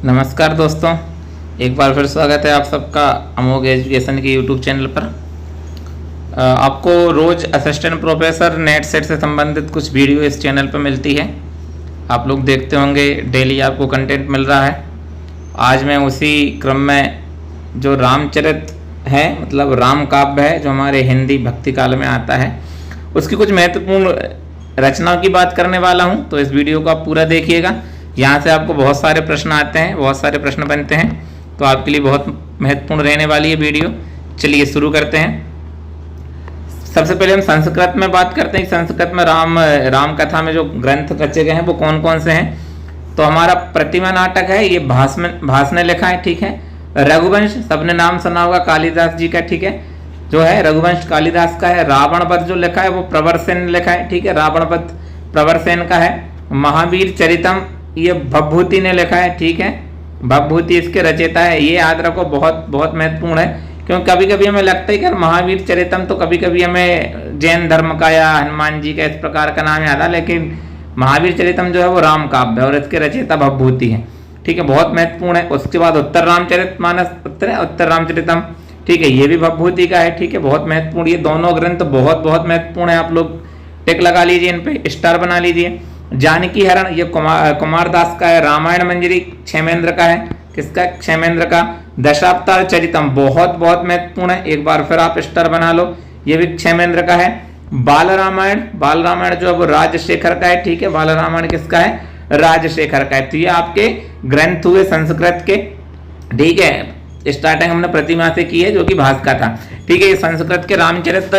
नमस्कार दोस्तों, एक बार फिर स्वागत है आप सबका अमोघ एजुकेशन के यूट्यूब चैनल पर। आपको रोज़ असिस्टेंट प्रोफेसर नेट सेट से संबंधित कुछ वीडियो इस चैनल पर मिलती है। आप लोग देखते होंगे, डेली आपको कंटेंट मिल रहा है। आज मैं उसी क्रम में जो रामचरित है, मतलब राम काव्य है, जो हमारे हिंदी भक्ति काल में आता है, उसकी कुछ महत्वपूर्ण रचनाओं की बात करने वाला हूँ। तो इस वीडियो को आप पूरा देखिएगा। यहाँ से आपको बहुत सारे प्रश्न आते हैं, बहुत सारे प्रश्न बनते हैं, तो आपके लिए बहुत महत्वपूर्ण रहने वाली है वीडियो। चलिए शुरू करते हैं। सबसे पहले हम संस्कृत में बात करते हैं। संस्कृत में राम कथा में जो ग्रंथ रचे गए हैं वो कौन कौन से हैं। तो हमारा प्रतिमा नाटक है, ये भास ने लिखा है, ठीक है। रघुवंश सबने नाम सुना होगा, कालिदास जी का, ठीक है, जो है रघुवंश कालिदास का है। रावण वध जो लिखा है वो प्रवर सेन ने लिखा है, ठीक है, रावण वध प्रवर सेन का है। महावीर चरितम ये भवभूति ने लिखा है, ठीक है, भवभूति इसके रचयिता है। ये याद रखो, बहुत बहुत महत्वपूर्ण है, क्योंकि कभी कभी हमें लगता है कि महावीर चरितम तो कभी कभी हमें जैन धर्म का या हनुमान जी का इस प्रकार का नाम याद है, लेकिन महावीर चरितम जो है वो राम काव्य है और इसके रचयिता भवभूति है, ठीक है, बहुत महत्वपूर्ण है। उसके बाद उत्तर रामचरितमानस, उत्तर रामचरितम, ठीक है, ये भी भवभूति का है, ठीक है, बहुत महत्वपूर्ण। ये दोनों ग्रंथ बहुत बहुत महत्वपूर्ण है। आप लोग टिक लगा लीजिए, इन पे स्टार बना लीजिए। जानकी हरण ये कुमारदास का है। रामायण मंजरी क्षेमेंद्र का है, किसका, क्षेमेंद्र का। दशावतार चरितम बहुत बहुत महत्वपूर्ण है, एक बार फिर आप स्टार बना लो, ये भी क्षेमेंद्र का है। बाल रामायण जो है वो राजशेखर का है, ठीक है, बाल रामायण किसका है, राजशेखर का है। तो ये आपके ग्रंथ हुए संस्कृत के, ठीक है। स्टार्टिंग हमने प्रतिमा से की है जो कि भास का था, ठीक है। ये संस्कृत के रामचरित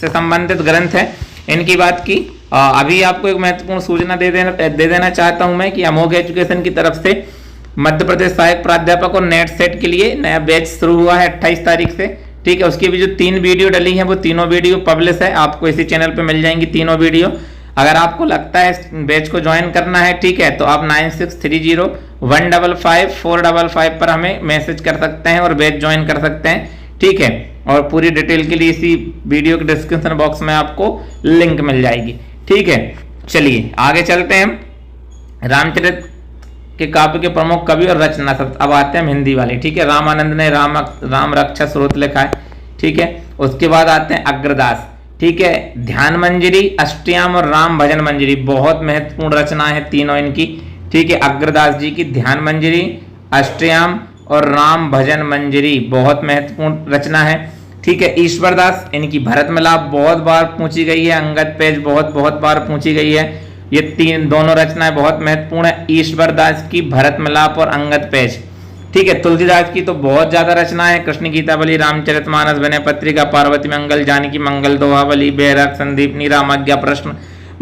से संबंधित ग्रंथ है, इनकी बात की। अभी आपको एक महत्वपूर्ण सूचना दे देना चाहता हूं मैं कि अमोघ एजुकेशन की तरफ से मध्य प्रदेश सहायक प्राध्यापक और नेट सेट के लिए नया बैच शुरू हुआ है 28 तारीख से, ठीक है। उसकी भी जो 3 वीडियो डली है वो तीनों वीडियो पब्लिश है, आपको इसी चैनल पे मिल जाएंगी तीनों वीडियो। अगर आपको लगता है बैच को ज्वाइन करना है, ठीक है, तो आप 9630155455 पर हमें मैसेज कर सकते हैं और बैच ज्वाइन कर सकते हैं, ठीक है। और पूरी डिटेल के लिए इसी वीडियो के डिस्क्रिप्शन बॉक्स में आपको लिंक मिल जाएगी, ठीक है। चलिए आगे चलते हैं। रामचरित के काव्य के प्रमुख कवि और रचना, अब आते हैं हम हिंदी वाले, ठीक है। रामानंद ने राम रक्षा स्रोत लिखा है, ठीक है। उसके बाद आते हैं अग्रदास, ठीक है। ध्यान मंजरी, अष्टयाम और राम भजन मंजरी बहुत महत्वपूर्ण रचना है तीनों इनकी, ठीक है। अग्रदास जी की ध्यान मंजरी, अष्टयाम और राम भजन मंजरी बहुत महत्वपूर्ण रचना है, ठीक है। ईश्वरदास इनकी भरत मिलाप बहुत बार पूछी गई है, अंगद पेज बहुत बार पूछी गई है। ये दोनों रचनाएं बहुत महत्वपूर्ण है, ईश्वरदास की भरत मिलाप और अंगद पेज, ठीक है। तुलसीदास की तो बहुत ज्यादा रचना है, कृष्ण गीतावली, रामचरितमानस, विनय पत्रिका, पार्वती मंगल, जानकी मंगल, दोहावली, बैराग, संदीपनी, रामाज्ञा प्रश्न,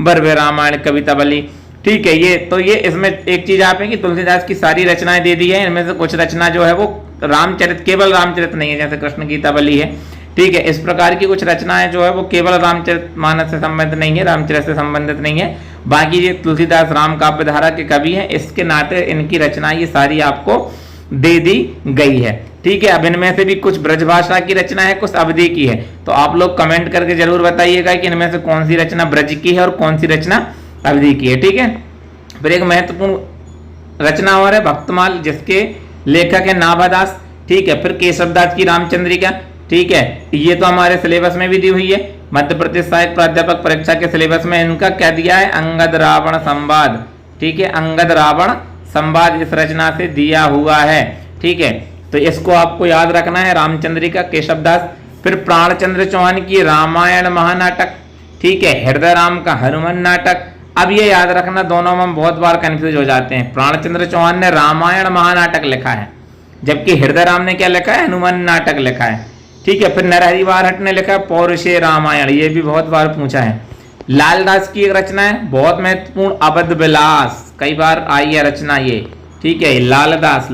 बर्वे रामायण, कवितावली, ठीक है। ये इसमें एक चीज आप है कि तुलसीदास की सारी रचनाएं दे दी है, इनमें से कुछ रचना जो है वो रामचरित, केवल रामचरित नहीं है, जैसे कृष्ण गीतावली है, ठीक है। इस प्रकार की कुछ रचनाएं जो है वो केवल रामचरितमानस से संबंधित नहीं है, रामचरित से संबंधित नहीं है। बाकी ये तुलसीदास राम काव्य धारा के कवि हैं, इसके नाते इनकी रचनाएं ये सारी आपको दे दी गई है, ठीक है। अब इनमें से भी कुछ ब्रजभाषा की रचना है, कुछ अवधि की है, तो आप लोग कमेंट करके जरूर बताइएगा कि इनमें से कौन सी रचना ब्रज की है और कौन सी रचना अवधि की है, ठीक है। फिर एक महत्वपूर्ण रचना और है भक्तमाल, जिसके लेखक है नाभादास, ठीक है। फिर केशवदास की रामचंद्रिका, ठीक है, ये तो हमारे सिलेबस में भी दी हुई है, मध्य प्रदेश सहायक प्राध्यापक परीक्षा के सिलेबस में इनका क्या दिया है, अंगद रावण संवाद, ठीक है, अंगद रावण संवाद इस रचना से दिया हुआ है, ठीक है। तो इसको आपको याद रखना है, रामचंद्रिका, केशवदास। फिर प्राणचंद्र चौहान की रामायण महानाटक, ठीक है, हृदय राम का हनुमान नाटक। अब ये याद रखना, दोनों में हम बहुत बार कंफ्यूज हो जाते हैं। प्राणचंद्र चौहान ने रामायण महानाटक लिखा है, जबकि हृदय राम ने क्या लिखा है, हनुमान नाटक लिखा है, ठीक है। फिर नरहरि वारहट ने लिखा है पौरुषे रामायण, ये भी बहुत बार पूछा है। लालदास की एक रचना है बहुत महत्वपूर्ण, अवध विलास, कई बार आई है रचना ये, ठीक है, लालदास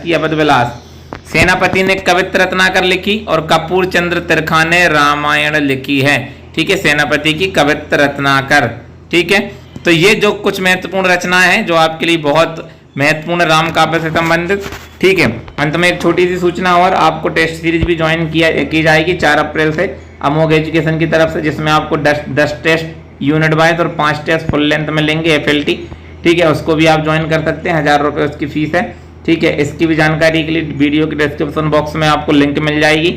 की अवध विलास। सेनापति ने कवित्र रत्नाकर लिखी और कपूर चंद्र तिरखा ने रामायण लिखी है, ठीक है, सेनापति की कवित्र रत्नाकर, ठीक है। तो ये जो कुछ महत्वपूर्ण रचनाएं हैं जो आपके लिए बहुत महत्वपूर्ण राम काव्य से संबंधित, ठीक है। अंत में एक छोटी सी सूचना और, आपको टेस्ट सीरीज भी ज्वाइन की जाएगी 4 अप्रैल से अमोघ एजुकेशन की तरफ से, जिसमें आपको 10 टेस्ट यूनिट वाइज और 5 टेस्ट फुल लेंथ में लेंगे FLT, ठीक है। उसको भी आप ज्वाइन कर सकते हैं, 1000 रुपये उसकी फीस है, ठीक है, इसकी भी जानकारी के लिए वीडियो के डिस्क्रिप्शन बॉक्स में आपको लिंक मिल जाएगी।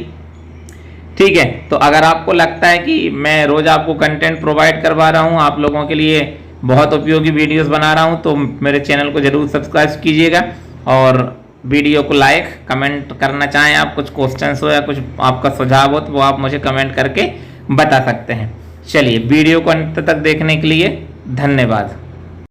ठीक है, तो अगर आपको लगता है कि मैं रोज आपको कंटेंट प्रोवाइड करवा रहा हूँ, आप लोगों के लिए बहुत उपयोगी वीडियोस बना रहा हूँ, तो मेरे चैनल को जरूर सब्सक्राइब कीजिएगा और वीडियो को लाइक कमेंट करना चाहें आप, कुछ क्वेश्चंस हो या कुछ आपका सुझाव हो तो वो आप मुझे कमेंट करके बता सकते हैं। चलिए, वीडियो को अंत तक देखने के लिए धन्यवाद।